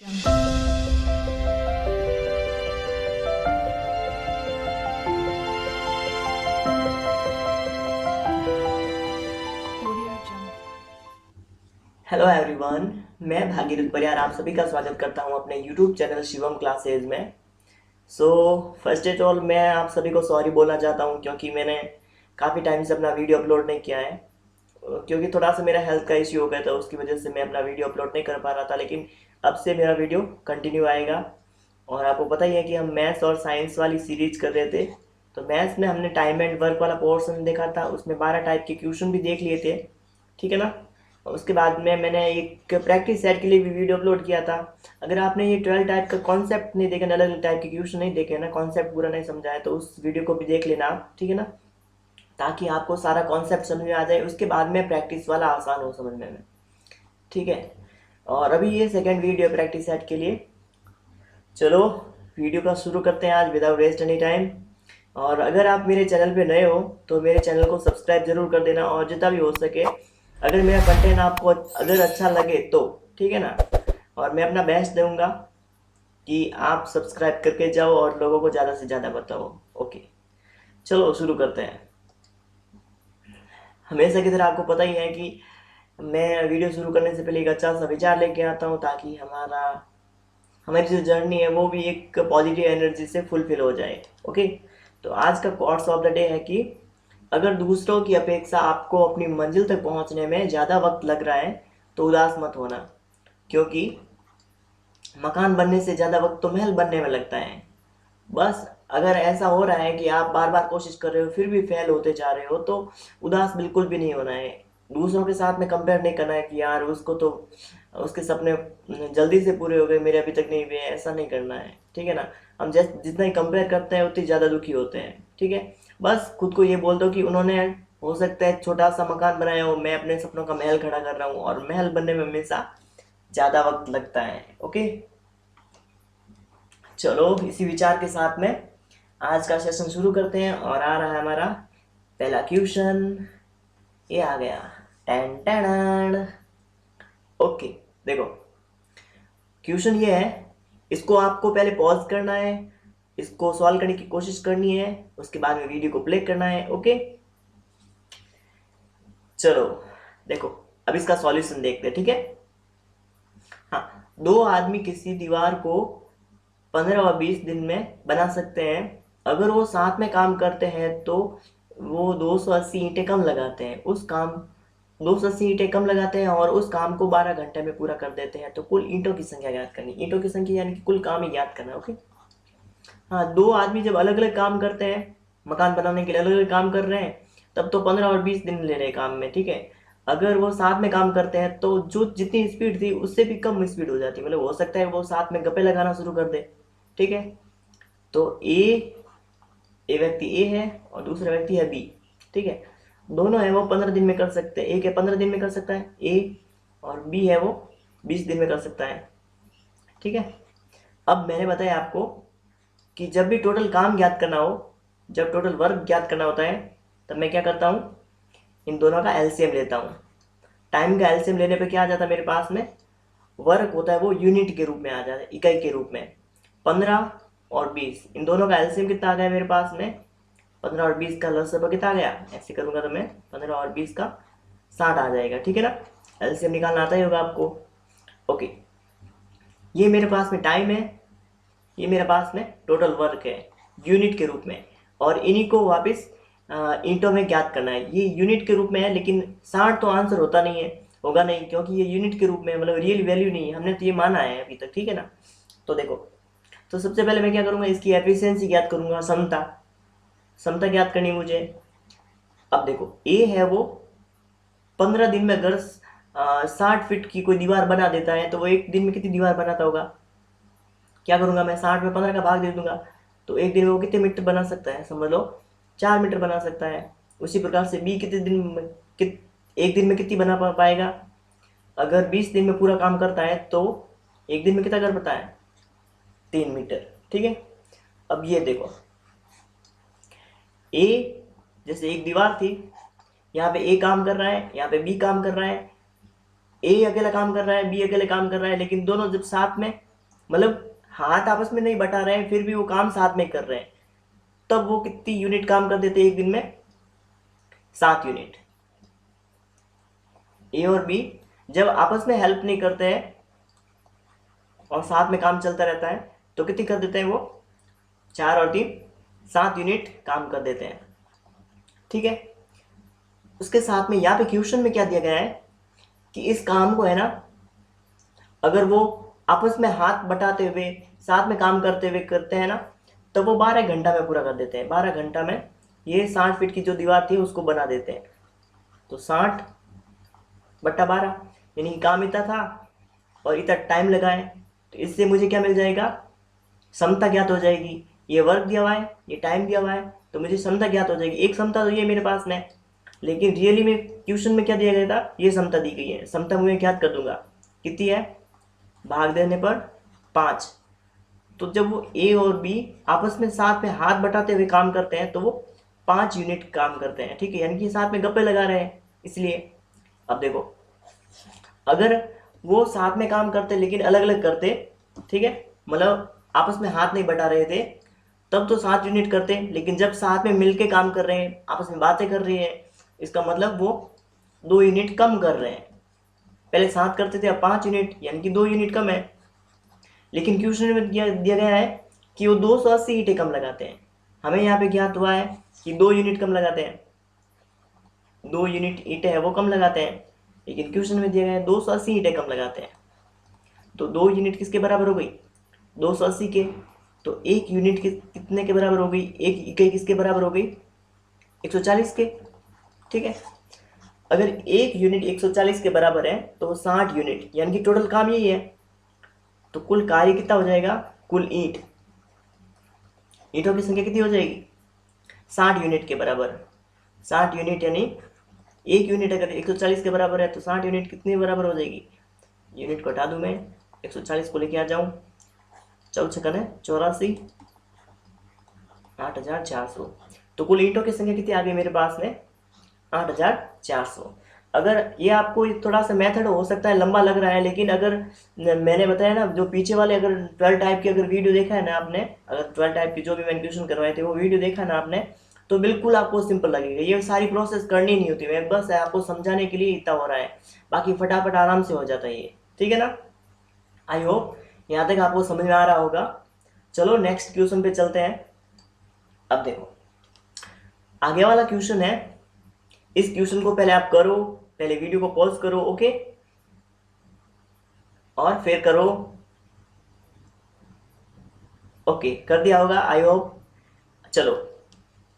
Hello everyone, मैं भागीरथ परियार आप सभी का स्वागत करता हूं अपने यूट्यूब चैनल शिवम क्लासेज में। सो फर्स्ट एट ऑल मैं आप सभी को सॉरी बोलना चाहता हूं क्योंकि मैंने काफ़ी टाइम से अपना वीडियो अपलोड नहीं किया है, क्योंकि थोड़ा सा मेरा हेल्थ का इश्यू हो गया था। उसकी वजह से मैं अपना वीडियो अपलोड नहीं कर पा रहा था, लेकिन अब से मेरा वीडियो कंटिन्यू आएगा। और आपको पता ही है कि हम मैथ्स और साइंस वाली सीरीज कर रहे थे। तो मैथ्स में हमने टाइम एंड वर्क वाला पोर्शन देखा था, उसमें 12 टाइप के क्वेश्चन भी देख लिए थे, ठीक है ना। और उसके बाद में मैंने एक प्रैक्टिस सेट के लिए भी वीडियो अपलोड किया था। अगर आपने ये 12 टाइप का कॉन्सेप्ट नहीं देखे, अलग अलग टाइप के क्वेश्चन नहीं देखे ना, कॉन्सेप्ट पूरा नहीं समझा है, तो उस वीडियो को भी देख लेना आप, ठीक है ना, ताकि आपको सारा कॉन्सेप्ट समझ में आ जाए। उसके बाद में प्रैक्टिस वाला आसान हो समझने में, ठीक है। और अभी ये सेकंड वीडियो प्रैक्टिस सेट के लिए। चलो वीडियो का शुरू करते हैं आज विदाउट वेस्ट एनी टाइम। और अगर आप मेरे चैनल पे नए हो तो मेरे चैनल को सब्सक्राइब जरूर कर देना, और जितना भी हो सके अगर मेरा कंटेंट आपको अगर अच्छा लगे तो, ठीक है ना। और मैं अपना बेस्ट दूंगा कि आप सब्सक्राइब करके जाओ और लोगों को ज़्यादा से ज़्यादा बताओ। ओके, चलो शुरू करते हैं। हमेशा की तरह आपको पता ही है कि मैं वीडियो शुरू करने से पहले एक अच्छा सा विचार लेके आता हूँ, ताकि हमारी जो जर्नी है वो भी एक पॉजिटिव एनर्जी से फुलफिल हो जाए। ओके, तो आज का कोट्स ऑफ द डे है कि अगर दूसरों की अपेक्षा आपको अपनी मंजिल तक पहुंचने में ज़्यादा वक्त लग रहा है तो उदास मत होना, क्योंकि मकान बनने से ज़्यादा वक्त तो महल बनने में लगता है। बस अगर ऐसा हो रहा है कि आप बार बार कोशिश कर रहे हो फिर भी फेल होते जा रहे हो, तो उदास बिल्कुल भी नहीं होना है। दूसरों के साथ में कंपेयर नहीं करना है कि यार उसको तो उसके सपने जल्दी से पूरे हो गए, मेरे अभी तक नहीं हुए, ऐसा नहीं करना है, ठीक है ना। हम जैसे जितना ही कंपेयर करते हैं उतनी ज़्यादा दुखी होते हैं, ठीक है। बस खुद को ये बोल दो कि उन्होंने हो सकता है छोटा सा मकान बनाया हो, मैं अपने सपनों का महल खड़ा कर रहा हूँ, और महल बनने में हमेशा ज़्यादा वक्त लगता है। ओके, चलो इसी विचार के साथ में आज का सेशन शुरू करते हैं। और आ रहा है हमारा पहला क्वेश्चन, ये आ गया, टेन टेन। ओके, देखो क्वेश्चन ये है, इसको आपको पहले पॉज करना है, इसको सॉल्व करने की कोशिश करनी है, उसके बाद में वीडियो को प्ले करना है। ओके, चलो देखो अब इसका सॉल्यूशन देखते हैं, ठीक है। हाँ, दो आदमी किसी दीवार को 15 और 20 दिन में बना सकते हैं। अगर वो साथ में काम करते हैं तो वो 280 ईंटें कम लगाते हैं, उस काम 280 ईंटें कम लगाते हैं और उस काम को 12 घंटे में पूरा कर देते हैं। तो कुल ईंटों की संख्या ज्ञात करनी, ईंटों की संख्या यानी कि कुल काम ही ज्ञात करना। ओके, हाँ, दो आदमी जब अलग अलग काम करते हैं, मकान बनाने के लिए अलग अलग काम कर रहे हैं, तब तो 15 और 20 दिन ले रहे हैं काम में, ठीक है। अगर वो साथ में काम करते हैं तो जो जितनी स्पीड थी उससे भी कम स्पीड हो जाती है, मतलब हो सकता है वो साथ में गप्पे लगाना शुरू कर दे, ठीक है। तो ए व्यक्ति ए है और दूसरा व्यक्ति है बी, ठीक है। दोनों है वो 15 दिन में कर सकते हैं, एक है 15 दिन में कर सकता है ए, और बी है वो 20 दिन में कर सकता है, ठीक है। अब मैंने बताया आपको कि जब भी टोटल काम ज्ञात करना हो, जब टोटल वर्क ज्ञात करना होता है, तब मैं क्या करता हूँ, इन दोनों का एलसीएम लेता हूँ। टाइम का एलसीएम लेने पे क्या आ जाता है मेरे पास में, वर्क होता है वो यूनिट के रूप में आ जाता है, इकाई के रूप में। 15 और 20 इन दोनों का एलसीएम कितना आ गया मेरे पास में, 15 और 20 का लसब कितना आ गया, ऐसे करूँगा तो मैं 15 और 20 का 60 आ जाएगा, ठीक है ना। एलसीएम निकालना आता ही होगा आपको। ओके, ये मेरे पास में टाइम है, ये मेरे पास में टोटल वर्क है यूनिट के रूप में, और इन्हीं को वापस ईंटों में ज्ञात करना है। ये यूनिट के रूप में है, लेकिन 60 तो आंसर होता नहीं है, होगा नहीं, क्योंकि ये यूनिट के रूप में मतलब रियल वैल्यू नहीं है, हमने तो ये माना है अभी तक, ठीक है ना। तो देखो, तो सबसे पहले मैं क्या करूँगा, इसकी एफिशिएंसी ज्ञात करूँगा, समता, समता ज्ञात करनी है मुझे। अब देखो ए है वो 15 दिन में अगर 60 फीट की कोई दीवार बना देता है, तो वो एक दिन में कितनी दीवार बनाता होगा। क्या करूँगा मैं, 60 में 15 का भाग दे दूंगा, तो एक दिन में वो कितने मीटर बना सकता है, समझ लो 4 मीटर बना सकता है। उसी प्रकार से बी कितने दिन में एक दिन में कितनी बना पाएगा, अगर 20 दिन में पूरा काम करता है तो एक दिन में कितना कर पाता है, 3 मीटर, ठीक है। अब ये देखो ए, जैसे एक दीवार थी, यहाँ पे ए काम कर रहा है, यहाँ पे बी काम कर रहा है, ए अकेला काम कर रहा है, बी अकेले काम कर रहा है, लेकिन दोनों जब साथ में, मतलब हाथ आपस में नहीं बटा रहे हैं, फिर भी वो काम साथ में कर रहे हैं, तब वो कितनी यूनिट काम कर देते हैं एक दिन में? 7 यूनिट। ए और बी जब आपस में हेल्प नहीं करते हैं और साथ में काम चलता रहता है तो कितनी कर देते हैं वो? 4 और 3 7 यूनिट काम कर देते हैं। ठीक है, उसके साथ में यहाँ पे क्वेश्चन में क्या दिया गया है कि इस काम को है ना, अगर वो आपस में हाथ बटाते हुए साथ में काम करते हुए करते हैं ना, तो वो 12 घंटा में पूरा कर देते हैं। 12 घंटा में ये 60 फीट की जो दीवार थी उसको बना देते हैं। तो 60/12 यानी कि काम इतना था और इतना टाइम लगा है, तो इससे मुझे क्या मिल जाएगा? क्षमता ज्ञात हो जाएगी। ये वर्क दिया हुआ है, ये टाइम दिया हुआ है, तो मुझे क्षमता ज्ञात हो जाएगी। एक क्षमता तो ये मेरे पास में, लेकिन रियली में क्वेश्चन में क्या दिया गया था? ये क्षमता दी गई है। क्षमता मैं ज्ञात कर दूंगा, कितनी है? भाग देने पर 5। तो जब वो ए और बी आपस में साथ में हाथ बटाते हुए काम करते हैं तो वो 5 यूनिट काम करते हैं। ठीक है, यानी कि साथ में गप्पे लगा रहे हैं इसलिए। अब देखो, अगर वो साथ में काम करते लेकिन अलग अलग करते, ठीक है, मतलब आपस में हाथ नहीं बटा रहे थे, तब तो 7 यूनिट करते, लेकिन जब साथ में मिलके काम कर रहे हैं, आपस में बातें कर रही हैं, इसका मतलब वो 2 यूनिट कम कर रहे हैं। पहले 7 करते थे, अब 5 यूनिट, यानी कि 2 यूनिट कम है। लेकिन क्वेश्चन में दिया गया है कि वो 280 ईंटें कम लगाते हैं। हमें यहाँ पे ज्ञात हुआ है कि 2 यूनिट कम लगाते हैं, 2 यूनिट ईंटें है वो कम लगाते हैं, लेकिन क्वेश्चन में दिया गया है 280 ईंटें कम लगाते हैं। तो 2 यूनिट किसके बराबर हो गई? 280 के। तो 1 यूनिट कितने के बराबर हो गई? 1 इकाई किसके बराबर हो गई? 140 के। ठीक है, अगर 1 यूनिट 140 के बराबर है तो 60 यूनिट, यानी कि टोटल काम यही है। तो कुल कार्य कितना हो जाएगा? कुल ईंटों की संख्या कितनी हो जाएगी? 60 यूनिट के बराबर। 60 यूनिट यानी 1 यूनिट अगर 140 के बराबर है तो 60 यूनिट कितने बराबर हो जाएगी? यूनिट को हटा दूं मैं, 140 को लेके आ जाऊं, 4 छक्का 84, 8400। तो कुल ईंटों की संख्या कितनी आ गई मेरे पास में? 8400। अगर ये आपको थोड़ा सा मेथड हो सकता है लंबा लग रहा है, लेकिन अगर मैंने बताया ना, जो पीछे वाले अगर 12 टाइप की अगर वीडियो देखा है ना आपने, अगर 12 टाइप की जो भी मैंने क्वेश्चन करवाए थे वो वीडियो देखा ना आपने, तो बिल्कुल आपको सिंपल लगेगा। ये सारी प्रोसेस करनी नहीं होती, मैं बस आपको समझाने के लिए इतना हो रहा है, बाकी फटाफट आराम से हो जाता है ये। ठीक है ना? आई होप यहाँ तक आपको समझ में आ रहा होगा। चलो नेक्स्ट क्वेश्चन पे चलते हैं। अब देखो, आगे वाला क्वेश्चन है, इस क्वेश्चन को पहले आप करो, पहले वीडियो को पॉज करो, ओके, और फिर करो। ओके, कर दिया होगा आई होप। चलो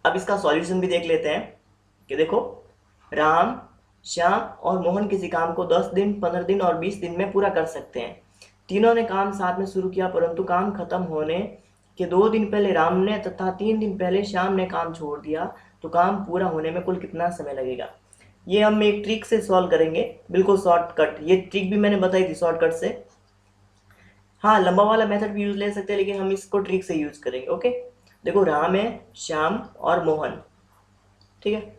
अब इसका सॉल्यूशन भी देख लेते हैं कि देखो, राम, श्याम और मोहन किसी काम को 10 दिन, 15 दिन और 20 दिन में पूरा कर सकते हैं। तीनों ने काम साथ में शुरू किया, परंतु काम खत्म होने के 2 दिन पहले राम ने तथा 3 दिन पहले श्याम ने काम छोड़ दिया, तो काम पूरा होने में कुल कितना समय लगेगा? ये हम एक ट्रिक से सॉल्व करेंगे, बिल्कुल शॉर्टकट। ये ट्रिक भी मैंने बताई थी शॉर्टकट से। हाँ, लंबा वाला मेथड भी यूज ले सकते हैं, लेकिन हम इसको ट्रिक से यूज करेंगे। ओके, देखो, राम है, श्याम और मोहन। ठीक है,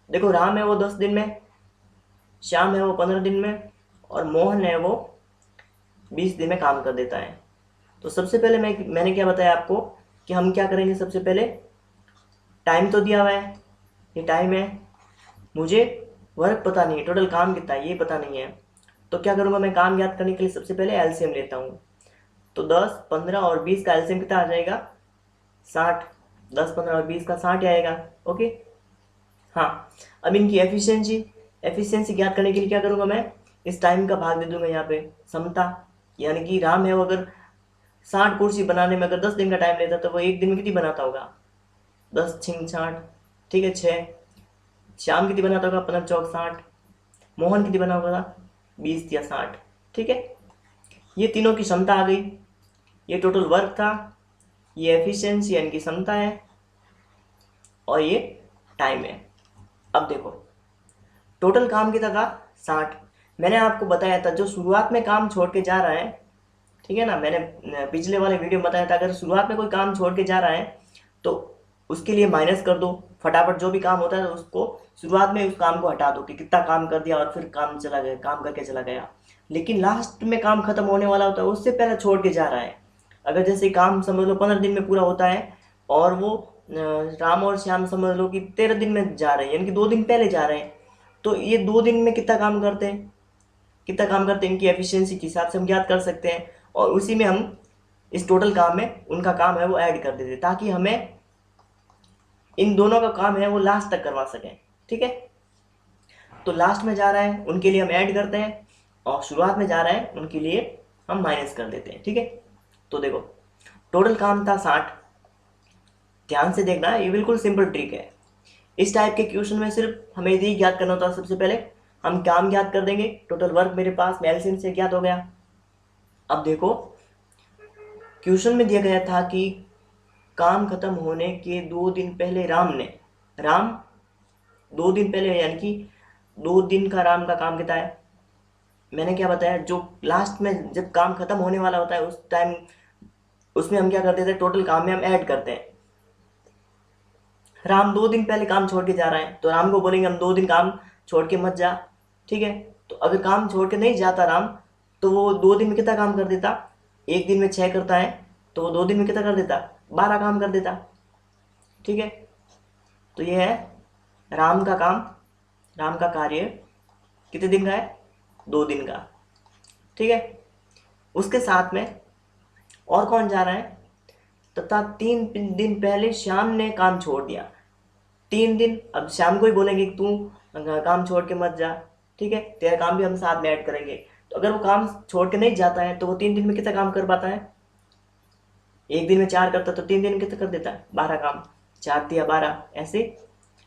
देखो, राम है वो 10 दिन में, श्याम है वो 15 दिन में, और मोहन है वो 20 दिन में काम कर देता है। तो सबसे पहले मैंने क्या बताया आपको कि हम क्या करेंगे? सबसे पहले टाइम तो दिया हुआ है, ये टाइम है, मुझे वर्क पता नहीं है, टोटल काम कितना है ये पता नहीं है, तो क्या करूँगा मैं? काम याद करने के लिए सबसे पहले एलसीएम लेता हूँ। तो 10, 15 और 20 का एलसीएम कितना आ जाएगा? 60। 10, 15 और 20 का 60 आएगा। ओके, हाँ, अब इनकी एफिशिएंसी ज्ञात करने के लिए क्या करूँगा मैं? इस टाइम का भाग दे दूंगा यहाँ पे क्षमता, यानी कि राम है वो अगर 60 कुर्सी बनाने में अगर 10 दिन का टाइम लेता तो वो 1 दिन में कितनी बनाता होगा? 10 छिंग 60, ठीक है, 6। श्याम कितनी बनाता होगा? 15 चौक 60। मोहन कितनी बना होगा? 20 या 60। ठीक है, ये तीनों की क्षमता आ गई, ये टोटल वर्क था, ये एफिशिएंसी यानी कि क्षमता है, और ये टाइम है। अब देखो, टोटल काम कितना था? 60। मैंने आपको बताया था जो शुरुआत में काम छोड़ के जा रहा है, ठीक है ना, मैंने पिछले वाले वीडियो में बताया था, अगर शुरुआत में कोई काम छोड़ के जा रहा है तो उसके लिए माइनस कर दो, फटाफट जो भी काम होता है उसको शुरुआत में उस काम को हटा दो कि कितना काम कर दिया और फिर काम चला गया, काम करके चला गया। लेकिन लास्ट में काम खत्म होने वाला होता है उससे पहले छोड़ के जा रहा है। अगर जैसे काम समझ लो 15 दिन में पूरा होता है और वो राम और श्याम समझ लो कि 13 दिन में जा रहे हैं, यानी कि 2 दिन पहले जा रहे हैं, तो ये 2 दिन में कितना काम करते हैं, कितना काम करते हैं, इनकी एफिशिएंसी के हिसाब से हम ज्ञात कर सकते हैं। और उसी में हम इस टोटल काम में उनका काम है वो ऐड कर देते हैं, ताकि हमें इन दोनों का काम है वो लास्ट तक करवा सकें। ठीक है, तो लास्ट में जा रहा है उनके लिए हम ऐड करते हैं और शुरुआत में जा रहा है उनके लिए हम माइनस कर देते हैं। ठीक है, तो देखो टोटल काम था 60। ध्यान से देखना, ये बिल्कुल सिंपल ट्रिक है। इस टाइप के क्वेश्चन में सिर्फ हमें यही ज्ञात करना होता है। सबसे पहले हम काम ज्ञात कर देंगे, टोटल वर्क मेरे पास में एलसीएम से ज्ञात हो गया। अब देखो क्वेश्चन में दिया गया था कि काम खत्म होने के 2 दिन पहले राम 2 दिन पहले, यानी कि 2 दिन का राम का काम कितना है, मैंने क्या बताया, जो लास्ट में जब काम खत्म होने वाला होता है उस टाइम उसमें हम क्या करते थे, टोटल काम में हम ऐड करते हैं। राम 2 दिन पहले काम छोड़ के जा रहा है तो राम को बोलेंगे हम 2 दिन काम छोड़ के मत जा। ठीक है, तो अगर काम छोड़ के नहीं जाता राम तो वो 2 दिन में कितना काम कर देता, एक दिन में 6 करता है तो वो 2 दिन में कितना कर देता, 12 काम कर देता। ठीक है, तो ये है राम का काम, राम का कार्य कितने दिन का है, 2 दिन का। ठीक है, उसके साथ में और कौन जा रहा है, तथा 3 दिन पहले श्याम ने काम छोड़ दिया। 3 दिन, अब श्याम को ही बोलेंगे कि तू काम छोड़ के मत जा। ठीक है, तेरा काम भी हम साथ में ऐड करेंगे। तो अगर वो काम छोड़ के नहीं जाता है तो वो 3 दिन में कितना काम कर पाता है, एक दिन में 4 करता तो 3 दिन में कितना कर देता है, 12 काम, 4 या 12 ऐसे।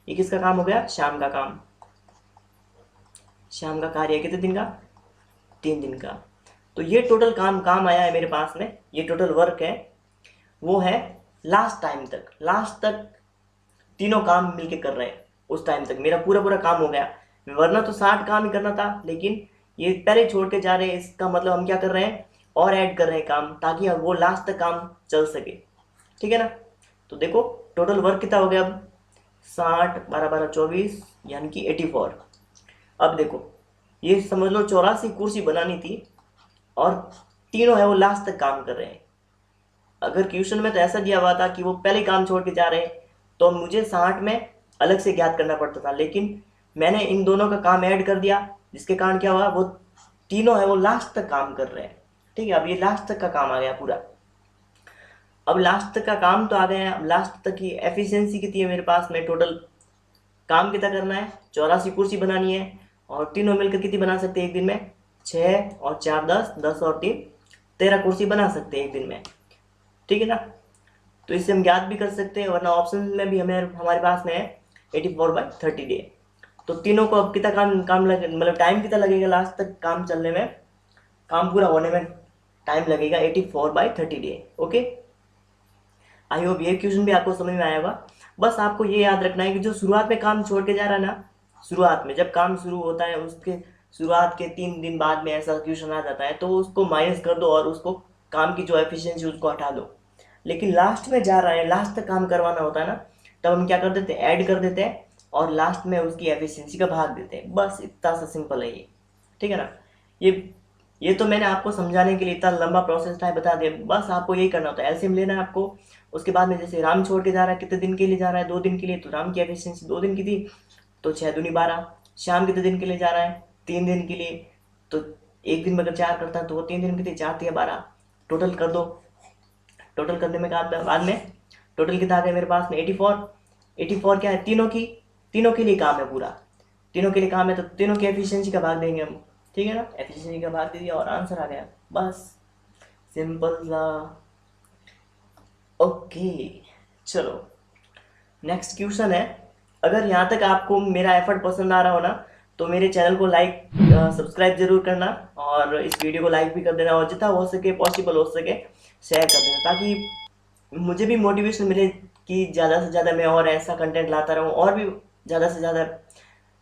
ये किसका काम हो गया, शाम का काम। शाम का कार्य कितने दिन का, 3 दिन का। तो ये टोटल काम आया है मेरे पास में, ये टोटल वर्क है वो है लास्ट टाइम तक, लास्ट तक तीनों काम मिलके कर रहे हैं। उस टाइम तक मेरा पूरा काम हो गया, वरना तो 60 काम ही करना था, लेकिन ये पहले छोड़ के जा रहे हैं। इसका मतलब हम क्या कर रहे हैं, और ऐड कर रहे हैं काम, ताकि वो लास्ट तक काम चल सके। ठीक है ना, तो देखो टोटल वर्क कितना हो गया अब, 60 12 12 24 यानी कि 84। अब देखो ये समझ लो 84 कुर्सी बनानी थी और तीनों है वो लास्ट तक काम कर रहे हैं। अगर क्वेश्चन में तो ऐसा दिया हुआ था कि वो पहले काम छोड़ के जा रहे हैं तो मुझे 60 में अलग से ज्ञात करना पड़ता था, लेकिन मैंने इन दोनों का काम ऐड कर दिया, जिसके कारण क्या हुआ, वो तीनों है वो लास्ट तक काम कर रहे हैं। ठीक है, अब ये लास्ट तक का काम आ गया पूरा। अब लास्ट तक का काम तो आ गया है, अब लास्ट तक की एफिशिएंसी कितनी है मेरे पास में, टोटल काम कितना करना है, 84 कुर्सी बनानी है और तीनों मिलकर कितनी बना सकते हैं एक दिन में, 6 और 4 10, 10 और 3 13 कुर्सी बना सकते हैं एक दिन में। ठीक है ना, तो इससे हम ज्ञात भी कर सकते हैं, वरना ऑप्शन में भी हमारे पास में है 84/30 डे। तो तीनों को अब कितना काम लगे, मतलब टाइम कितना लगेगा लास्ट तक काम चलने में, काम पूरा होने में टाइम लगेगा 84/30 डे। ओके, आई होप ये क्वेश्चन भी आपको समझ में आया होगा। बस आपको ये याद रखना है कि जो शुरुआत में काम छोड़ के जा रहा है ना, शुरुआत में जब काम शुरू होता है उसके शुरुआत के 3 दिन बाद में ऐसा क्वेश्चन आ जाता है तो उसको माइनस कर दो और उसको काम की जो एफिशिएंसी उसको हटा दो। लेकिन लास्ट में जा रहा है, लास्ट तक काम करवाना होता है ना, तब हम क्या कर देते हैं, ऐड कर देते हैं और लास्ट में उसकी एफिशिएंसी का भाग देते हैं। बस इतना सा सिंपल है ये। ठीक है ना, ये तो मैंने आपको समझाने के लिए इतना लंबा प्रोसेस था बता दिया। बस आपको यही करना होता है, एलसीएम लेना है आपको। उसके बाद में जैसे राम छोड़ के जा रहा है, कितने दिन के लिए जा रहा है, 2 दिन के लिए, तो राम की एफिशिएंसी 2 दिन की थी तो 6 दूनी 12। शाम कितने दिन के लिए जा रहा है, 3 दिन के लिए, तो एक दिन में अगर 4 करता है तो वो 3 दिन की थी, 4 या 12 टोटल कर दो। टोटल करने में बाद में टोटल कितना आ गया मेरे पास में, 84। 84 क्या है, तीनों के लिए काम है पूरा, तीनों के लिए काम है तो तीनों की एफिशिएंसी का भाग देंगे हम। ठीक है ना, एफिशिएंसी का भाग दे दिया और आंसर आ गया, बस सिंपल सा। ओके चलो नेक्स्ट क्वेश्चन है। अगर यहाँ तक आपको मेरा एफर्ट पसंद आ रहा हो ना तो मेरे चैनल को लाइक सब्सक्राइब जरूर करना और इस वीडियो को लाइक भी कर देना और जितना हो सके पॉसिबल हो सके शेयर कर देना, ताकि मुझे भी मोटिवेशन मिले कि ज़्यादा से ज़्यादा मैं और ऐसा कंटेंट लाता रहूँ और भी ज़्यादा से ज़्यादा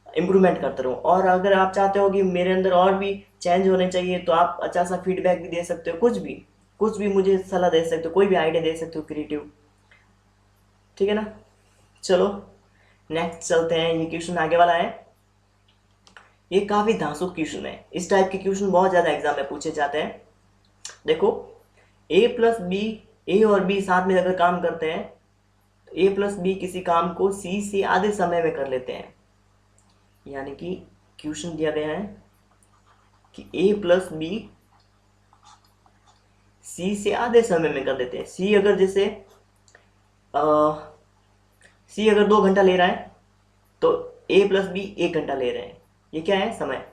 इम्प्रूवमेंट करता रहूँ। और अगर आप चाहते हो कि मेरे अंदर और भी चेंज होने चाहिए तो आप अच्छा सा फीडबैक भी दे सकते हो, कुछ भी मुझे सलाह दे सकते हो, कोई भी आइडिया दे सकते हो क्रिएटिव। ठीक है ना, चलो नेक्स्ट चलते हैं। ये क्वेश्चन आगे वाला है, ये काफी धांसू क्वेश्चन है। इस टाइप के क्वेश्चन बहुत ज्यादा एग्जाम में पूछे जाते हैं। देखो, ए प्लस बी, ए और बी साथ में अगर काम करते हैं तो ए प्लस बी किसी काम को सी से आधे समय में कर लेते हैं। यानी कि क्वेश्चन दिया गया है कि ए प्लस बी सी से आधे समय में कर देते हैं। सी अगर जैसे सी अगर 2 घंटा ले रहा है तो ए प्लस बी 1 घंटा ले रहे हैं। ये क्या है? समय।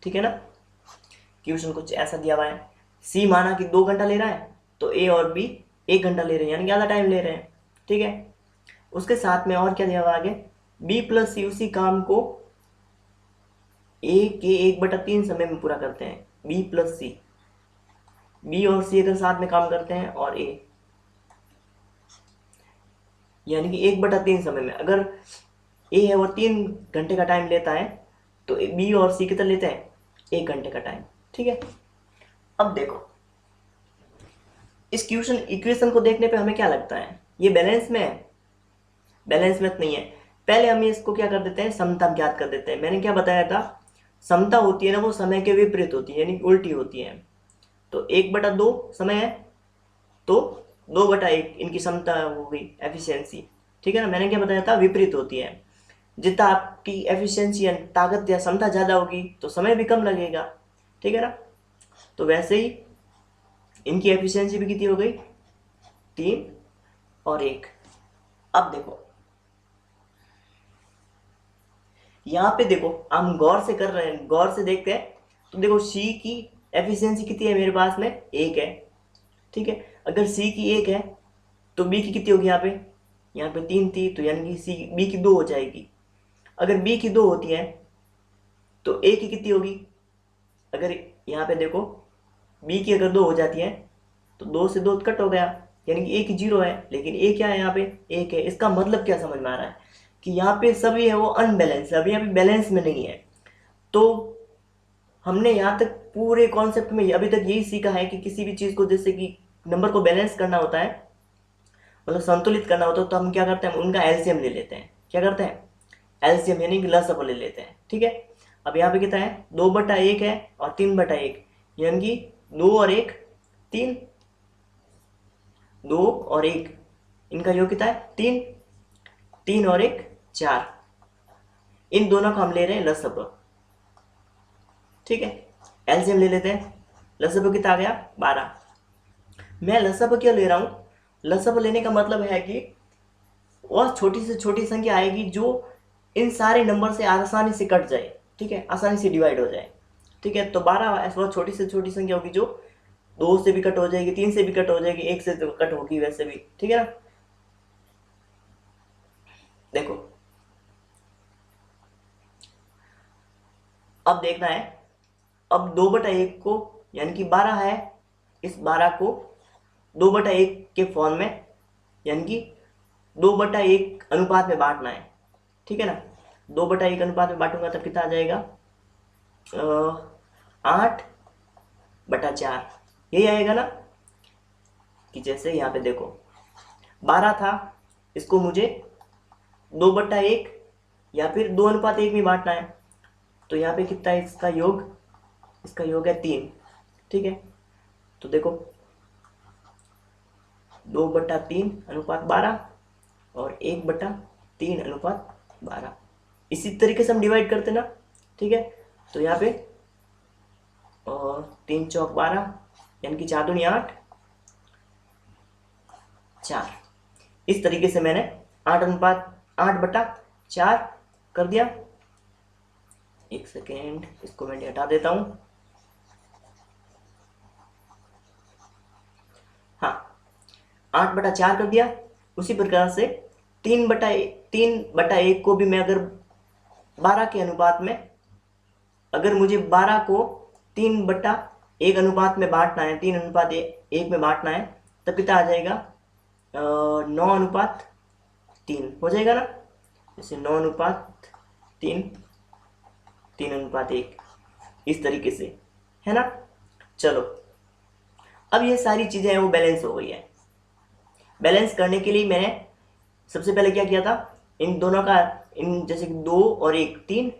ठीक है ना? क्वेश्चन कुछ ऐसा दिया हुआ है, सी माना कि 2 घंटा ले रहा है तो ए और बी 1 घंटा ले रहे हैं, यानी ज़्यादा टाइम ले रहे हैं। ठीक है, उसके साथ में और क्या दिया हुआ आगे, बी प्लस सी उसी काम को ए के 1/3 समय में पूरा करते हैं। बी प्लस सी, बी और सी अगर साथ में काम करते हैं और ए, यानी कि 1/3 समय में। अगर ए है वो 3 घंटे का टाइम लेता है तो बी और सी कितना लेते हैं? 1 घंटे का टाइम। ठीक है, अब देखो इस क्वेश्चन इक्वेशन को देखने पे हमें क्या लगता है, ये बैलेंस में है? बैलेंस में नहीं है। पहले हम इसको क्या कर देते हैं, समता ज्ञात कर देते हैं। मैंने क्या बताया था, समता होती है ना वो समय के विपरीत होती है, यानी उल्टी होती है। तो 1/2 समय है तो 2/1 इनकी समता हो गई, एफिशिएंसी। ठीक है ना? मैंने क्या बताया था, विपरीत होती है। जितना आपकी एफिशिएंसी या ताकत या क्षमता ज़्यादा होगी तो समय भी कम लगेगा। ठीक है ना? तो वैसे ही इनकी एफिशिएंसी भी कितनी हो गई, 3 और 1। अब देखो यहाँ पे देखो, हम गौर से कर रहे हैं, गौर से देखते हैं तो देखो सी की एफिशिएंसी कितनी है मेरे पास में, 1 है। ठीक है, अगर सी की 1 है तो बी की कितनी होगी यहाँ पे? यहाँ पे 3 थी तो यानी कि सी बी की 2 हो जाएगी। अगर बी की 2 होती है तो ए की कितनी होगी? अगर यहाँ पे देखो बी की अगर 2 हो जाती है तो 2 से 2 कट हो गया, यानी कि ए की 0 है, लेकिन ए क्या है यहाँ पे? 1 है। इसका मतलब क्या समझ में आ रहा है कि यहाँ पे सभी है वो अनबैलेंस है, अभी यहाँ पे बैलेंस में नहीं है। तो हमने यहाँ तक पूरे कॉन्सेप्ट में अभी तक यही सीखा है कि किसी भी चीज़ को जैसे कि नंबर को बैलेंस करना होता है, मतलब संतुलित करना होता है, तो हम क्या करते हैं, उनका एलसीएम ले लेते हैं। क्या करते हैं? एलसीएम यानी कि लसागु ले लेते हैं। ठीक है, अब यहाँ पे कितना है, 2/1 है और 3/1, यानी कि 2 और 1 3, 2 और 1 इनका योग कितना है, 3, 3 और 1 4। इन दोनों को हम ले रहे हैं लसागु। ठीक है, एलसीएम ले लेते हैं। लसागु कितना आ गया, 12। मैं लसागु क्यों ले रहा हूँ? लसागु लेने का मतलब है कि वह छोटी से छोटी संख्या आएगी जो इन सारे नंबर से आसानी से कट जाए। ठीक है, आसानी से डिवाइड हो जाए। ठीक है, तो 12 वह छोटी से छोटी संख्या होगी जो 2 से भी कट हो जाएगी, 3 से भी कट हो जाएगी, 1 से तो कट होगी वैसे भी। ठीक है ना? देखो अब देखना है, अब 2/1 को यानी कि 12 है, इस 12 को 2/1 के फॉर्म में यानी कि 2/1 अनुपात में बांटना है। ठीक है ना? 2/1 अनुपात में बांटूंगा तब कितना आ जाएगा, 8/4। यही आएगा ना? कि जैसे यहाँ पे देखो 12 था, इसको मुझे 2/1 या फिर 2:1 में बांटना है। तो यहाँ पे कितना है इसका योग? इसका योग है 3। ठीक है, तो देखो 2/3 अनुपात 12 और 1/3 अनुपात 12। इसी तरीके से हम डिवाइड करते ना। ठीक है, तो यहाँ पे और 3 चौक 12, यानी कि 4 दूनी 8, 4। इस तरीके से मैंने 8/4 कर दिया। एक सेकेंड, इसको मैं हटा देता हूं। हाँ, 8/4 कर दिया। उसी प्रकार से 3/1 को भी मैं अगर 12 के अनुपात में, अगर मुझे 12 को 3/1 अनुपात में बांटना है, 3:1 में बांटना है, तब कितना आ जाएगा, 9:3 हो जाएगा ना? जैसे 9:3, 3:1, इस तरीके से, है ना? चलो, अब ये सारी चीज़ें हैं वो बैलेंस हो गई है। बैलेंस करने के लिए मैंने सबसे पहले क्या किया था, इन दोनों का, इन जैसे कि 2 और 1 3,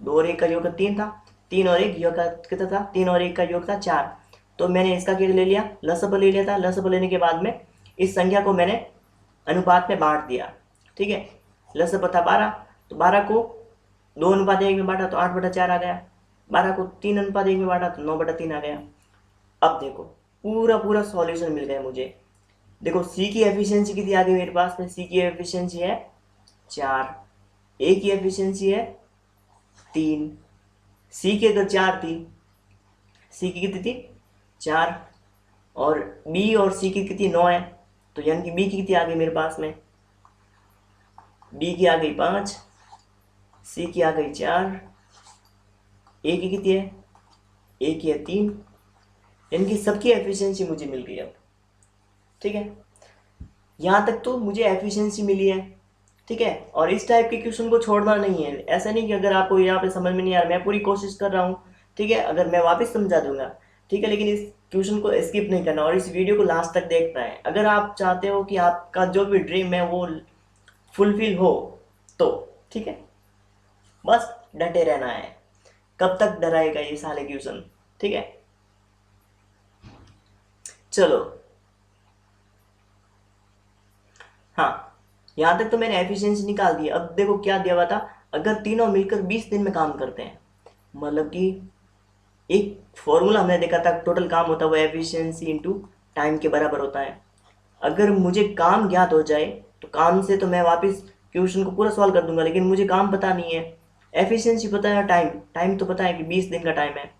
2 और 1 का योग 3 था, 3 और 1 योग का कितना था, 3 और 1 का योग था 4। तो मैंने इसका क्या ले लिया, लसअप ले लिया था। लसअप लेने के बाद में इस संख्या को मैंने अनुपात में बांट दिया, ठीक है। लसअप था 12, तो 12 को 2:1 में बांटा तो 8/4 आ गया। 12 को 3:1 में बांटा तो 9/3 आ गया। अब देखो पूरा पूरा सॉल्यूशन मिल गया मुझे। देखो सी की एफिशिएंसी कितनी आ गई मेरे पास में, सी की एफिशिएंसी है 4, ए की एफिशिएंसी है 3। सी की अगर 4 थी, सी की कितनी थी 4, और बी और सी की कितनी 9 है, तो यानी कि बी की कितनी आ गई मेरे पास में, बी की आ गई 5, सी की आ गई 4, ए की कितनी है, ए की है 3। यानी कि सबकी एफिशिएंसी मुझे मिल गई अब, ठीक है। यहाँ तक तो मुझे एफिशिएंसी मिली है, ठीक है। और इस टाइप के क्वेश्चन को छोड़ना नहीं है। ऐसा नहीं कि अगर आपको यहाँ पे समझ में नहीं आ रहा, मैं पूरी कोशिश कर रहा हूँ, ठीक है, अगर मैं वापस समझा दूंगा, ठीक है, लेकिन इस क्वेश्चन को स्किप नहीं करना और इस वीडियो को लास्ट तक देखना है। अगर आप चाहते हो कि आपका जो भी ड्रीम है वो फुलफिल हो तो, ठीक है, बस डटे रहना है। कब तक डराएगा ये साले क्वेश्चन, ठीक है। चलो, हाँ, यहाँ तक तो मैंने एफिशिएंसी निकाल दी। अब देखो क्या दिया हुआ था, अगर तीनों मिलकर 20 दिन में काम करते हैं, मतलब कि एक फॉर्मूला हमने देखा था, टोटल काम होता है वो एफिशिएंसी इनटू टाइम के बराबर होता है। अगर मुझे काम ज्ञात हो जाए तो काम से तो मैं वापस क्वेश्चन को पूरा सॉल्व कर दूंगा, लेकिन मुझे काम पता नहीं है, एफिशिएंसी पता है, टाइम टाइम तो पता है कि 20 दिन का टाइम है,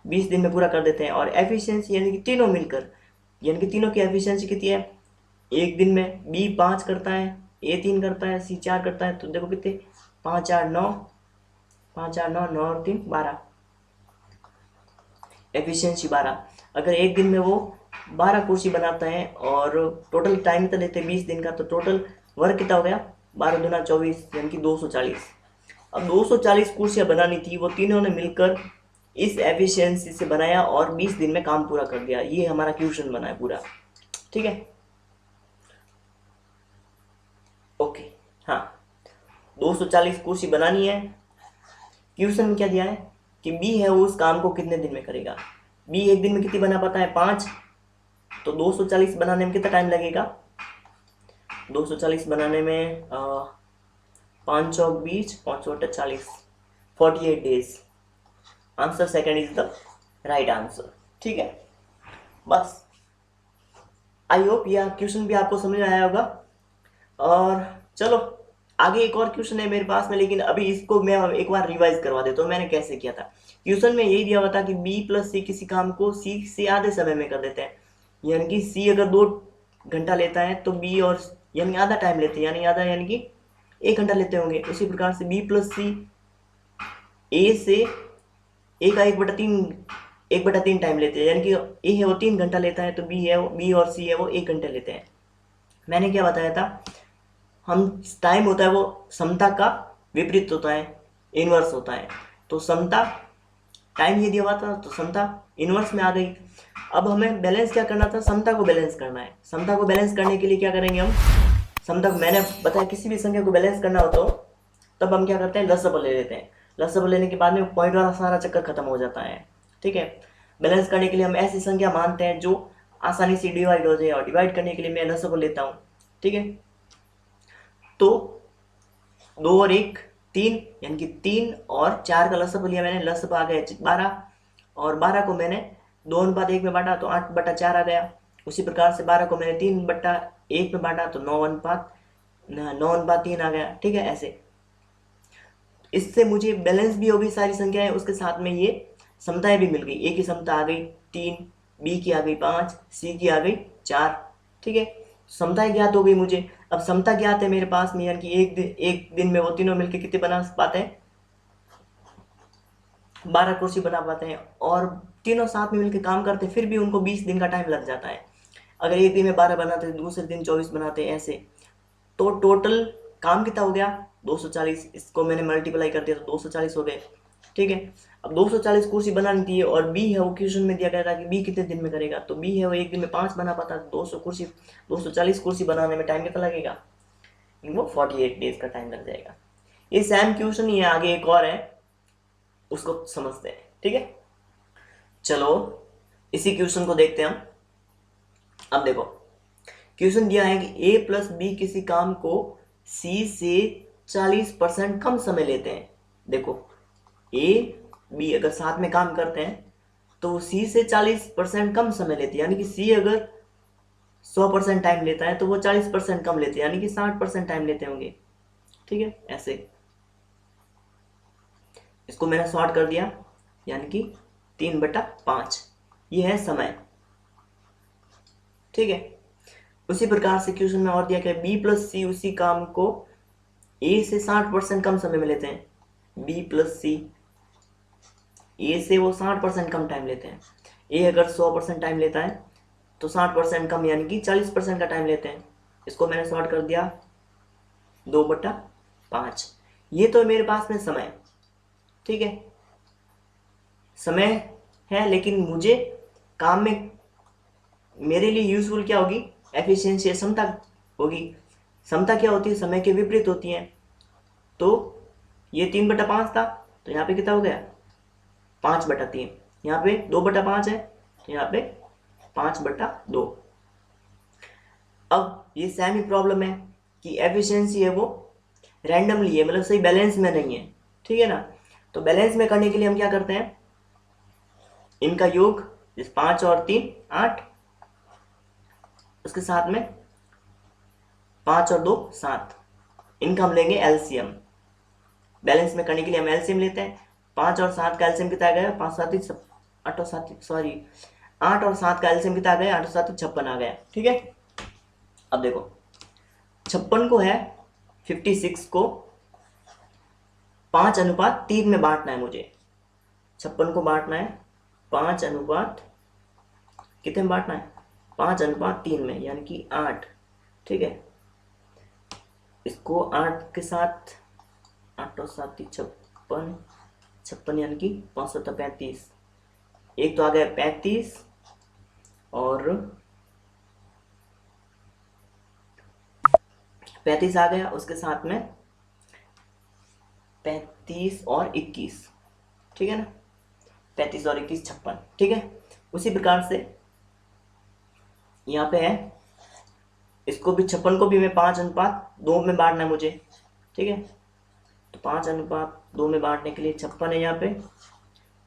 20 दिन में पूरा कर देते हैं। और एफिशिएंसी यानी कि तीनों मिलकर, यानी कि तीनों की एफिशिएंसी कितनी है, एक दिन में बी 5 करता है, ए 3 करता है, सी 4 करता है, तो देखो कितने, 5 8 9, 5 8 9, 9 और 3 12, एफिशिएंसी 12। अगर एक दिन में वो 12 कुर्सी बनाता है और टोटल टाइम कितना लेते हैं 20 दिन का, तो टोटल वर्क कितना हो गया, 12 दूना 24, यानी कि 240। अब 240 कुर्सियाँ बनानी थी, वो तीनों ने मिलकर इस एफिशिएंसी से बनाया और 20 दिन में काम पूरा कर दिया। ये हमारा क्वेश्चन बना है पूरा, ठीक है, ओके। हाँ, 240 कुर्सी बनानी है। क्वेश्चन में क्या दिया है कि बी है वो उस काम को कितने दिन में करेगा। बी एक दिन में कितनी बना पाता है, 5, तो 240 बनाने में कितना टाइम लगेगा, 240 बनाने में 5 और 20, 5 और 40, 48 days. Answer second is the right answer, ठीक है। बस आई होप यह क्वेश्चन भी आपको समझ में आया होगा। और चलो आगे एक और क्वेश्चन है मेरे पास में, लेकिन अभी इसको मैं एक बार रिवाइज करवा देता हूँ मैंने कैसे किया था। क्वेश्चन में यही दिया हुआ था कि बी प्लस सी किसी काम को सी से आधे समय में कर देते हैं, यानी कि सी अगर 2 घंटा लेता है तो बी और यानी आधा टाइम लेते हैं, यानी आधा यानी कि 1 घंटा लेते होंगे। उसी प्रकार से बी प्लस सी ए से ए का 1/3 टाइम लेते हैं, यानी कि ए है वो 3 घंटा लेता है, तो बी और सी है वो 1 घंटे लेते हैं। मैंने क्या बताया था, हम टाइम होता है वो समता का विपरीत होता है, इनवर्स होता है। तो समता टाइम ये दिया हुआ था तो समता इनवर्स में आ गई। अब हमें बैलेंस क्या करना था, समता को बैलेंस करना है। समता को बैलेंस करने के लिए क्या करेंगे हम, समता को मैंने बताया किसी भी संख्या को बैलेंस करना हो तो तब हम क्या करते हैं, लसअप ले लेते हैं। लसअप लेने के बाद में पॉइंट वाला सारा चक्कर खत्म हो जाता है, ठीक है। बैलेंस करने के लिए हम ऐसी संख्या मानते हैं जो आसानी से डिवाइड हो जाए, और डिवाइड करने के लिए मैं लसअप लेता हूँ, ठीक है। तो 2 और 1 3, यानी कि 3 और 4 का लसअप लिया मैंने, लसअप आ गया 12, और 12 को मैंने 2:1 में बांटा तो 8/4 आ गया। उसी प्रकार से 12 को मैंने 3/1 में बांटा तो 9:3 आ गया, ठीक है। ऐसे इससे मुझे बैलेंस भी हो गई सारी संख्याएं, उसके साथ में ये समताएं भी मिल गई। ए की समता आ गई 3, बी की आ गई 5, सी की आ गई 4, ठीक है। समताएं ज्ञात हो गई मुझे। अब समता ज्ञात है मेरे पास में, यानी कि एक दिन में वो तीनों मिलकर कितने बना पाते हैं, 12 कुर्सी बना पाते हैं। और तीनों साथ में मिलकर काम करते हैं, फिर भी उनको 20 दिन का टाइम लग जाता है। अगर एक दिन में 12 बनाते हैं, दूसरे दिन 24 बनाते हैं, ऐसे तो टोटल काम कितना हो गया 240। इसको मैंने मल्टीप्लाई कर दिया तो 240 हो गए, ठीक है। अब 240 कुर्सी बनानी थी और बी है वो क्वेश्चन में दिया गया था कि बी कितने दिन में करेगा, तो बी है वो एक दिन में 5 बना पाता, 240 कुर्सी बनाने में टाइम कितना लगेगा, वो 48 डेज का टाइम लग जाएगा। ये सेम क्वेश्चन ही है, आगे एक और है, उसको समझते हैं, ठीक है। चलो इसी क्वेश्चन को देखते हैं हम। अब देखो क्वेश्चन दिया है कि ए प्लस बी किसी काम को सी से 40% कम समय लेते हैं। देखो ए बी अगर साथ में काम करते हैं तो सी से 40% कम समय लेते हैं, यानी कि सी अगर 100% टाइम लेता है तो वो 40% कम लेते हैं, यानी कि 60% टाइम लेते होंगे, ठीक है। ऐसे इसको मैंने शॉर्ट कर दिया, यानी कि 3/5 ये है समय, ठीक है। उसी प्रकार से क्वेश्चन में और दिया कि बी प्लस सी उसी काम को ए से 60% कम समय में लेते हैं। बी प्लस सी, ए से वो 60% कम टाइम लेते हैं। ए अगर 100% टाइम लेता है तो 60% कम, यानी कि 40% का टाइम लेते हैं। इसको मैंने शॉर्ट कर दिया 2/5। ये तो मेरे पास में समय, ठीक है, समय है, लेकिन मुझे काम में मेरे लिए यूजफुल क्या होगी, एफिशिएंसी या क्षमता होगी। क्षमता क्या होती है, समय के विपरीत होती है। तो ये 3/5 था, तो यहाँ पे कितना हो गया 5/3। यहाँ पे 2/5 है, तो यहाँ पे 5/2। अब ये सेम ही प्रॉब्लम है कि एफिशिएंसी है वो रैंडमली है, मतलब सही बैलेंस में नहीं है, ठीक है ना। तो बैलेंस में करने के लिए हम क्या करते हैं, इनका योग, जिस 5 और 3 8, उसके साथ में 5 और 2 7, इनका हम लेंगे एलसीएम। बैलेंस में करने के लिए हम एलसीएम लेते हैं। 5 और 7 का एलसीएम कितना आ गया, 5 7 8 और 7 सॉरी 8 और 7 का एलसीएम कितना आ गया, 8 और 7 56 आ गया, ठीक है। अब देखो 56 को है 56 को 5/3 में बांटना है मुझे। 56 को बांटना है 5 अनुपात कितने में बांटना है, 5/3 में, यानी कि 8, ठीक है। इसको 8 के साथ 8 और 7 56, 56 यानी कि 535। एक तो आ गया 35 और 35 आ गया, उसके साथ में 35 और 21, ठीक है ना। 35 और 21 56, ठीक है। उसी प्रकार से यहाँ पे है, इसको भी 56 को भी मैं 5/2 में बांटना है मुझे, ठीक है। तो 5/2 में बांटने के लिए 56 है यहाँ पे,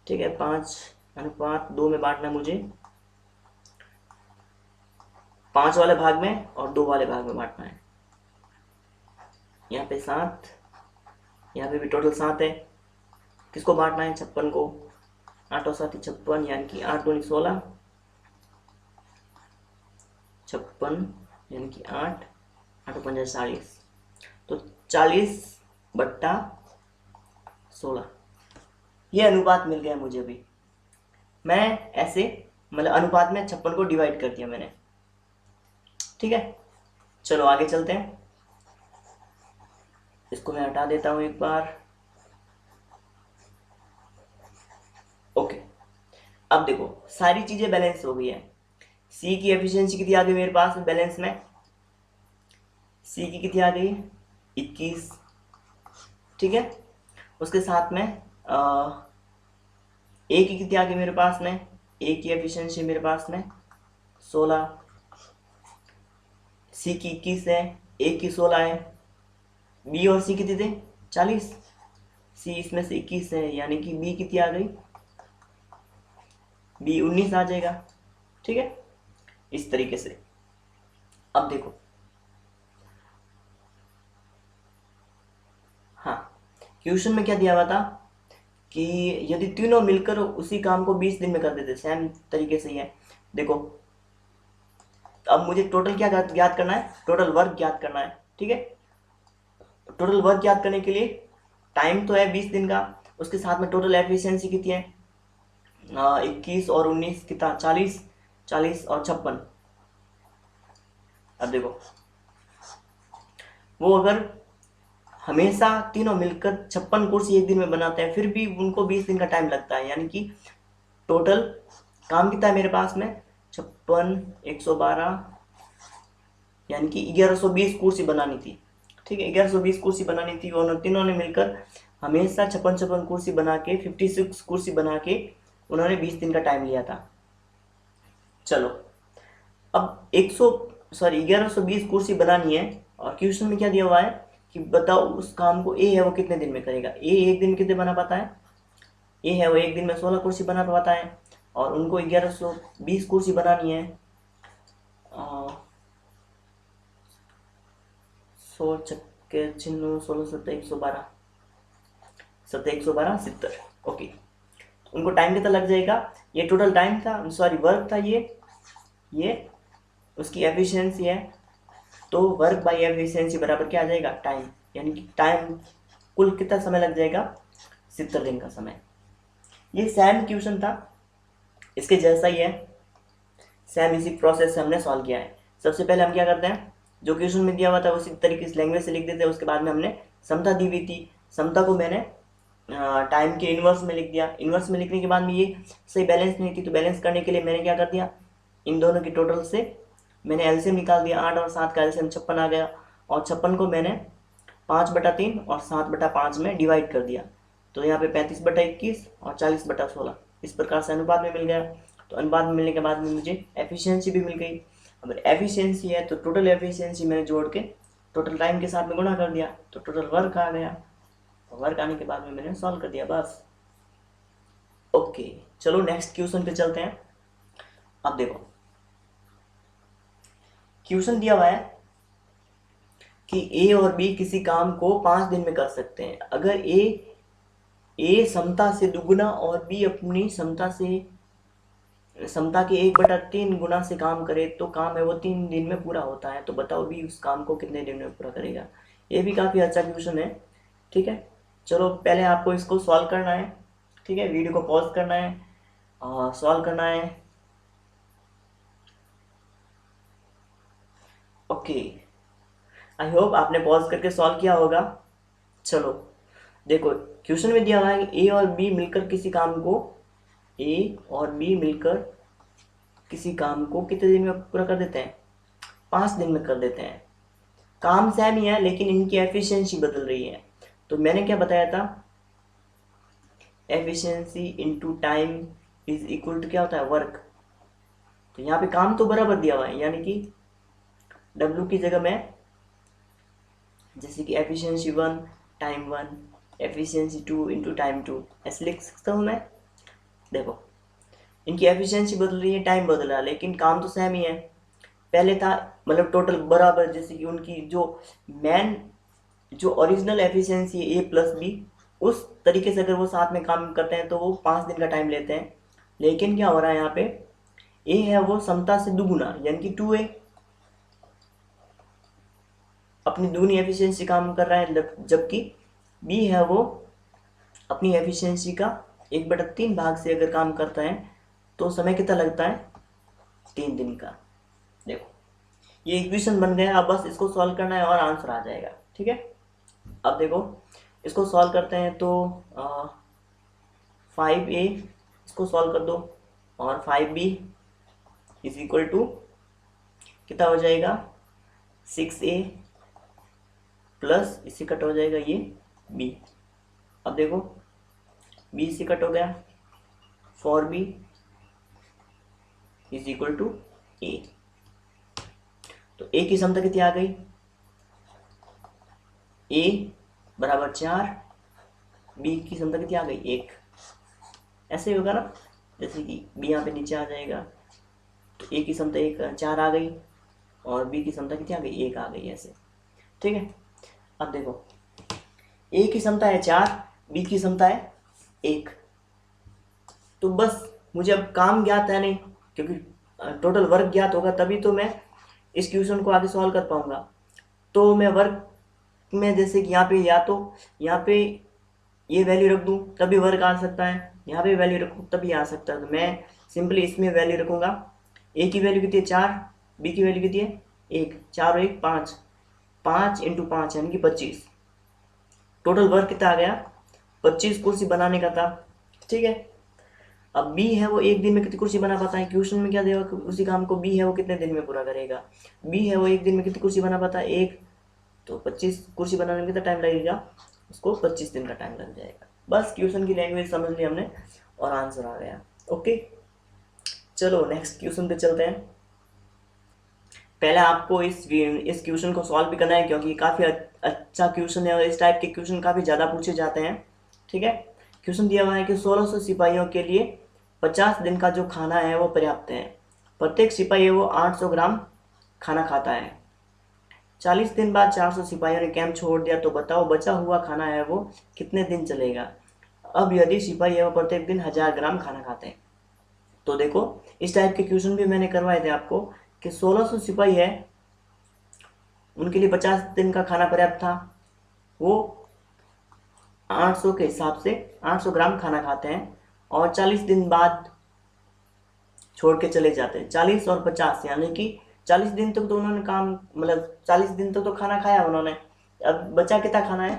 ठीक है। 5/2 में बांटना है मुझे, 5 वाले भाग में और 2 वाले भाग में बांटना है। यहाँ पे 7, यहाँ पे भी टोटल 7 है। किसको बांटना है, 56 को, 8 और 7 56, यानी कि 8 दूनी 16, 56 यानी कि 8 8 5 40, तो 40/16 ये अनुपात मिल गया मुझे। भी मैं ऐसे मतलब अनुपात में 56 को डिवाइड कर दिया मैंने, ठीक है। चलो आगे चलते हैं। इसको मैं हटा देता हूं एक बार, ओके। अब देखो सारी चीजें बैलेंस हो गई है। सी की एफिशिएंसी कितनी आ गई मेरे पास बैलेंस में, सी की कितनी आ गई 21, ठीक है। उसके साथ में ए की कितनी आ गई मेरे पास में, ए की एफिशिएंसी मेरे पास में 16, सी की 21 है, ए की 16 है, बी और सी कितनी थे 40, सी इसमें से 21 है, यानी कि बी कितनी आ गई, बी 19 आ जाएगा, ठीक है। इस तरीके से अब देखो, हाँ क्वेश्चन में क्या दिया हुआ था कि यदि तीनों मिलकर उसी काम को 20 दिन में कर देते, सेम तरीके से ही है। देखो अब मुझे टोटल क्या ज्ञात करना है, टोटल वर्क ज्ञात करना है, ठीक है। टोटल वर्क ज्ञात करने के लिए टाइम तो है 20 दिन का, उसके साथ में टोटल एफिशिएंसी कितनी है 21 और 19 कितना 40, 40 और 56। अब देखो वो अगर हमेशा तीनों मिलकर 56 कुर्सी एक दिन में बनाते हैं, फिर भी उनको 20 दिन का टाइम लगता है, यानी कि टोटल काम कितना है मेरे पास में 56 112, यानी कि 1120 कुर्सी बनानी थी, ठीक है, 1120 कुर्सी बनानी थी और तीनों ने मिलकर हमेशा 56 कुर्सी बना के 56 कुर्सी बना के उन्होंने 20 दिन का टाइम लिया था। चलो अब 1120 कुर्सी बनानी है और क्वेश्चन में क्या दिया हुआ है कि बताओ उस काम को ए है वो कितने दिन में करेगा। ए एक दिन में कितने बना पाता है, ए है वो एक दिन में 16 कुर्सी बना पाता है और उनको 1120 कुर्सी बनानी है। 100 छक्के छिन्नू 16 सत्तर 112 112 70। ओके, उनको टाइम कितना लग जाएगा, ये टोटल टाइम था, सॉरी वर्क था, ये उसकी एफिशिएंसी है। तो वर्क बाय एफिशिएंसी बराबर क्या आ जाएगा, टाइम, यानी कि टाइम कुल कितना समय लग जाएगा, 70 दिन का समय। ये सेम क्वेश्चन था, इसके जैसा ही है, सेम इसी प्रोसेस से हमने सॉल्व किया है। सबसे पहले हम क्या करते हैं, जो क्वेश्चन में दिया हुआ था उसी तरीके से लैंग्वेज से लिख देते हैं। उसके बाद में हमने समता दी हुई थी, समता को मैंने टाइम के इन्वर्स में लिख दिया। इन्वर्स में लिखने के बाद में ये सही बैलेंस नहीं थी, तो बैलेंस करने के लिए मैंने क्या कर दिया, इन दोनों की टोटल से मैंने एलसीएम निकाल दिया। 8 और 7 का एलसीएम 56 आ गया और 56 को मैंने 5/3 और 7/5 में डिवाइड कर दिया। तो यहाँ पे 35/21 और 40/16 इस प्रकार से अनुपात में मिल गया। तो अनुपात में मिलने के बाद में मुझे एफिशिएंसी भी मिल गई। अगर एफिशिएंसी है तो टोटल एफिशिएंसी मैंने जोड़ के टोटल टाइम के साथ में गुणा कर दिया तो टोटल वर्क आ गया। वर्क आने के बाद में मैंने सॉल्व कर दिया बस। ओके, चलो नेक्स्ट क्वेश्चन पे चलते हैं। अब देखो क्वेश्चन दिया हुआ है कि ए और बी किसी काम को 5 दिन में कर सकते हैं। अगर ए समता से दुगुना और बी अपनी समता के 1/3 गुना से काम करे तो काम है वो 3 दिन में पूरा होता है। तो बताओ बी उस काम को कितने दिन में पूरा करेगा। ये भी काफ़ी अच्छा क्वेश्चन है। ठीक है, चलो पहले आपको इसको सॉल्व करना है। ठीक है, वीडियो को पॉज करना है और सॉल्व करना है। ओके, आई होप आपने पॉज करके सॉल्व किया होगा। चलो देखो क्वेश्चन में दिया हुआ है कि ए और बी मिलकर किसी काम को कितने दिन में पूरा कर देते हैं, 5 दिन में कर देते हैं। काम सेम ही है लेकिन इनकी एफिशिएंसी बदल रही है। तो मैंने क्या बताया था, efficiency into time is equal to क्या होता है, वर्क। तो यहाँ पे काम तो बराबर दिया हुआ है, यानी कि W की जगह में जैसे कि efficiency 1 time 1 efficiency 2 into time 2 ऐसे लिख सकता हूँ मैं। देखो इनकी एफिशिएंसी बदल रही है, टाइम बदल रहा है, लेकिन काम तो सेम ही है। पहले था मतलब टोटल बराबर, जैसे कि उनकी जो ओरिजिनल एफिशिएंसी है A + B, उस तरीके से अगर वो साथ में काम करते हैं तो वो 5 दिन का टाइम लेते हैं। लेकिन क्या हो रहा है यहाँ पे, A है वो समता से दुगुना यानी कि 2A अपनी दुगनी एफिशिएंसी काम कर रहा है, जबकि B है वो अपनी एफिशिएंसी का 1/3 भाग से अगर काम करता है तो समय कितना लगता है, 3 दिन का। देखो ये इक्वेशन बन गया, अब बस इसको सॉल्व करना है और आंसर आ जाएगा। ठीक है, अब देखो इसको सॉल्व करते हैं तो 5A इसको सॉल्व कर दो और 5B इज इक्वल टू कितना हो जाएगा, 6A प्लस इससे कट हो जाएगा ये B। अब देखो B से कट हो गया, 4B is equal to A। तो A की क्षमता कितनी आ गई, A बराबर 4, B की क्षमता कितनी आ गई 1। ऐसे ही होगा ना, जैसे कि B यहाँ पे नीचे आ जाएगा तो A की क्षमता 4 आ गई और B की क्षमता कितनी आ गई 1 आ गई, ऐसे। ठीक है, अब देखो A की क्षमता है 4, B की क्षमता है 1। तो बस मुझे अब काम ज्ञात है नहीं, क्योंकि टोटल वर्क ज्ञात होगा तभी तो मैं इस क्वेश्चन को आगे सॉल्व कर पाऊंगा। तो मैं वर्क में जैसे कि यहाँ पे या तो यहाँ पे ये वैल्यू रख दूँ तभी वर्क आ सकता है, यहाँ पे वैल्यू रखूँ तभी आ सकता है। तो मैं सिंपली इसमें वैल्यू रखूँगा। A की वैल्यू कितनी है 4, B की वैल्यू कितनी है 1, 4 और 1 5, 5 × 5 यानी कि 25। टोटल वर्क कितना आ गया, 25 कुर्सी बनाने का था। ठीक है, अब B है वो एक दिन में कितनी कुर्सी बना पाता है, क्वेश्चन में क्या देगा, उसी काम को B है वो कितने दिन में पूरा करेगा। B है वो एक दिन में कितनी कुर्सी बना पाता है, 1, तो 25 कुर्सी बनाने में कितना टाइम लगेगा, उसको 25 दिन का टाइम लग जाएगा। बस क्वेश्चन की लैंग्वेज समझ ली हमने और आंसर आ गया। ओके, चलो नेक्स्ट क्वेश्चन पे चलते हैं। पहले आपको इस क्वेश्चन को सॉल्व भी करना है, क्योंकि काफ़ी अच्छा क्वेश्चन है और इस टाइप के क्वेश्चन काफ़ी ज़्यादा पूछे जाते हैं। ठीक है, क्वेश्चन दिया हुआ है कि 1600 सिपाहियों के लिए 50 दिन का जो खाना है वो पर्याप्त है। प्रत्येक सिपाही है वो 800 ग्राम खाना खाता है। 40 दिन बाद 400 सिपाहियों ने कैंप छोड़ दिया, तो बताओ बचा हुआ खाना है वो कितने दिन चलेगा। अब यदि सिपाही है वो प्रत्येक दिन 1000 ग्राम खाना खाते हैं, तो देखो इस टाइप के क्वेश्चन भी मैंने करवाए थे आपको कि 1600 सिपाही है, उनके लिए 50 दिन का खाना पर्याप्त था। वो 800 के हिसाब से 800 ग्राम खाना खाते हैं और 40 दिन बाद छोड़ के चले जाते हैं। 40 और 50 यानी कि 40 दिन तक तो उन्होंने काम, मतलब 40 दिन तक तो खाना खाया उन्होंने, अब बचा कितना खाना है,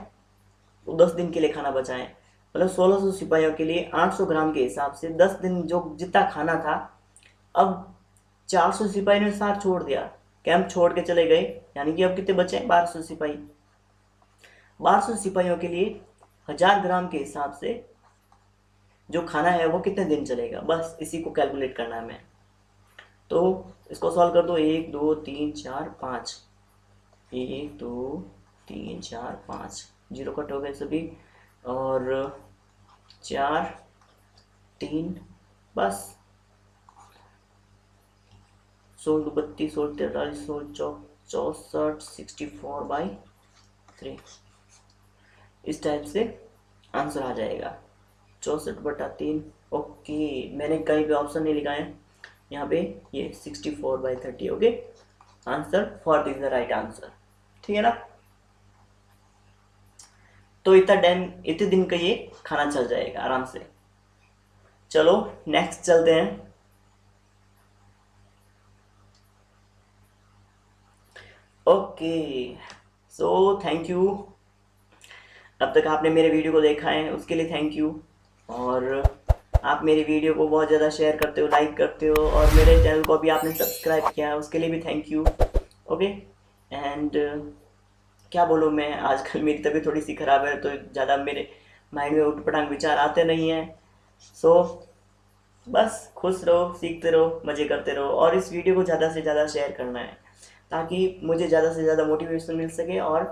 तो 10 दिन के लिए खाना बचा है। मतलब 1600 सिपाहियों के लिए 800 ग्राम के हिसाब से 10 दिन जो जितना खाना था। अब 400 सिपाही ने साथ छोड़ दिया, कैंप छोड़ के चले गए, यानी कि अब कितने बचे, 1200 सिपाही। 1200 सिपाहियों के लिए 1000 ग्राम के हिसाब से जो खाना है वो कितने दिन चलेगा, बस इसी को कैलकुलेट करना है हमें। तो इसको सॉल्व कर दो, 1 2 3 4 5, 1 2 3 4 5, जीरो कट हो गए सभी, और 4 3, बस 16 32 16 43 16 64 64/3, इस टाइप से आंसर आ जाएगा 64/3। ओके, मैंने कहीं पे ऑप्शन नहीं लिखा है यहाँ पे, ये 64/30। Okay, answer 40 is the right answer. ठीक है ना, तो इतने दिन का ये खाना चल जाएगा आराम से। चलो नेक्स्ट चलते हैं। ओके, सो थैंक यू, अब तक आपने मेरे वीडियो को देखा है उसके लिए थैंक यू। और आप मेरी वीडियो को बहुत ज़्यादा शेयर करते हो, लाइक करते हो, और मेरे चैनल को भी आपने सब्सक्राइब किया है उसके लिए भी थैंक यू। ओके, एंड क्या बोलूँ मैं, आजकल मेरी तबीयत थोड़ी सी ख़राब है तो ज़्यादा मेरे माइंड में उठपटांग विचार आते नहीं हैं। सो बस खुश रहो, सीखते रहो, मज़े करते रहो, और इस वीडियो को ज़्यादा से ज़्यादा शेयर करना है ताकि मुझे ज़्यादा से ज़्यादा मोटिवेशन मिल सके और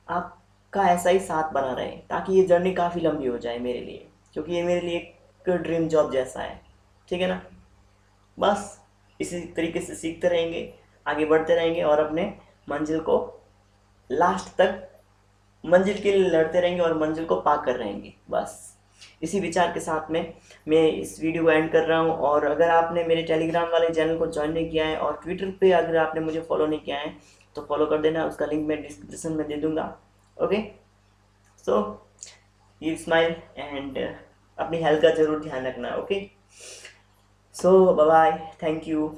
आपका ऐसा ही साथ बना रहे, ताकि ये जर्नी काफ़ी लंबी हो जाए मेरे लिए, क्योंकि ये मेरे लिए एक ड्रीम जॉब जैसा है। ठीक है ना, बस इसी तरीके से सीखते रहेंगे, आगे बढ़ते रहेंगे और अपने मंजिल को लास्ट तक, मंजिल के लिए लड़ते रहेंगे और मंजिल को पा कर रहेंगे। बस इसी विचार के साथ में मैं इस वीडियो को एंड कर रहा हूँ। और अगर आपने मेरे टेलीग्राम वाले चैनल को ज्वाइन नहीं किया है और ट्विटर पे अगर आपने मुझे फॉलो नहीं किया है तो फॉलो कर देना, उसका लिंक मैं डिस्क्रिप्शन में दे दूँगा। Okay, so you smile and अपनी हेल्थ का ज़रूर ध्यान रखना। Okay, so bye bye, thank you.